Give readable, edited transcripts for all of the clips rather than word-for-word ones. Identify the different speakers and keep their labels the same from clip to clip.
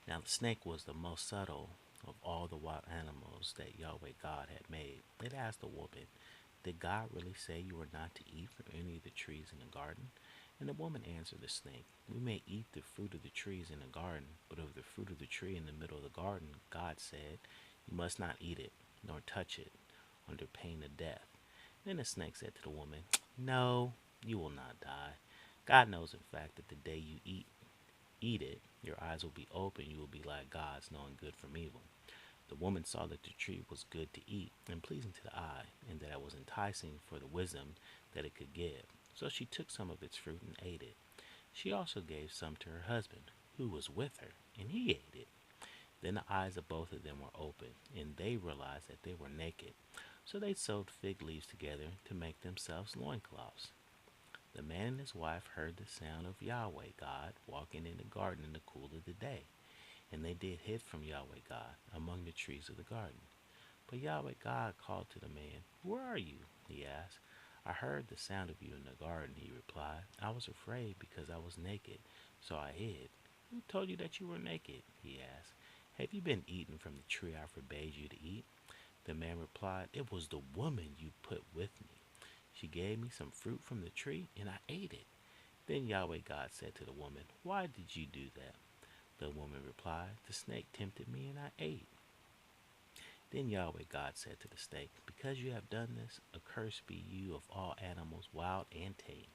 Speaker 1: Now the snake was the most subtle of all the wild animals that Yahweh God had made. It asked the woman, "Did God really say you were not to eat from any of the trees in the garden?" And the woman answered the snake, "We may eat the fruit of the trees in the garden, but of the fruit of the tree in the middle of the garden, God said, you must not eat it, nor touch it, under pain of death." Then the snake said to the woman, "No, you will not die. God knows, in fact, that the day you eat it, your eyes will be open, you will be like gods, knowing good from evil." The woman saw that the tree was good to eat and pleasing to the eye, and that it was enticing for the wisdom that it could give. So she took some of its fruit and ate it. She also gave some to her husband, who was with her, and he ate it. Then the eyes of both of them were opened, and they realized that they were naked. So they sewed fig leaves together to make themselves loincloths. The man and his wife heard the sound of Yahweh God walking in the garden in the cool of the day, and they did hid from Yahweh God among the trees of the garden. But Yahweh God called to the man, "Where are you?" he asked. "I heard the sound of you in the garden," he replied. "I was afraid because I was naked, so I hid." "Who told you that you were naked?" he asked. "Have you been eating from the tree I forbade you to eat?" The man replied, "It was the woman you put with me. She gave me some fruit from the tree, and I ate it." Then Yahweh God said to the woman, "Why did you do that?" The woman replied, "The snake tempted me, and I ate." Then Yahweh God said to the snake, "Because you have done this, accursed be you of all animals, wild and tame.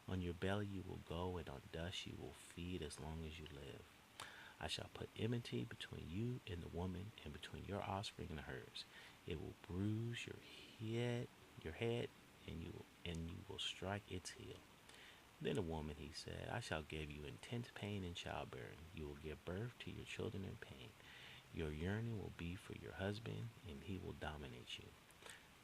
Speaker 1: On your belly you will go, and on dust you will feed as long as you live. I shall put enmity between you and the woman, and between your offspring and hers. It will bruise your head, and you will strike its heel." Then the woman, he said, "I shall give you intense pain in childbearing. You will give birth to your children in pain. Your yearning will be for your husband, and he will dominate you."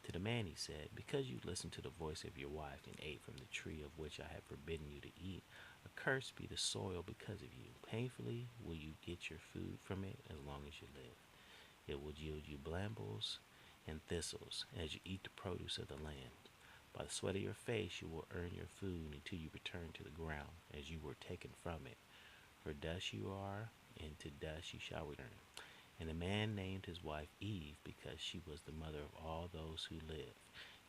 Speaker 1: To the man he said, "Because you listened to the voice of your wife and ate from the tree of which I have forbidden you to eat, accursed be the soil because of you. Painfully will you get your food from it as long as you live. It will yield you brambles and thistles as you eat the produce of the land. By the sweat of your face you will earn your food until you return to the ground as you were taken from it. For dust you are, and to dust you shall return." And the man named his wife Eve because she was the mother of all those who live.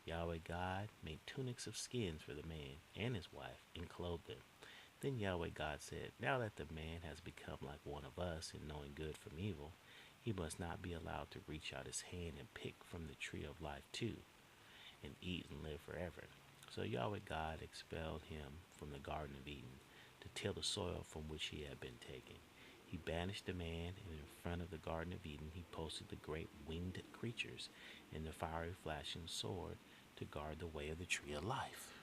Speaker 1: Yahweh God made tunics of skins for the man and his wife and clothed them. Then Yahweh God said, "Now that the man has become like one of us in knowing good from evil, he must not be allowed to reach out his hand and pick from the tree of life too, and eat and live forever." So Yahweh God expelled him from the Garden of Eden to till the soil from which he had been taken. He banished the man, and in front of the Garden of Eden he posted the great winged creatures and the fiery flashing sword to guard the way of the tree of life.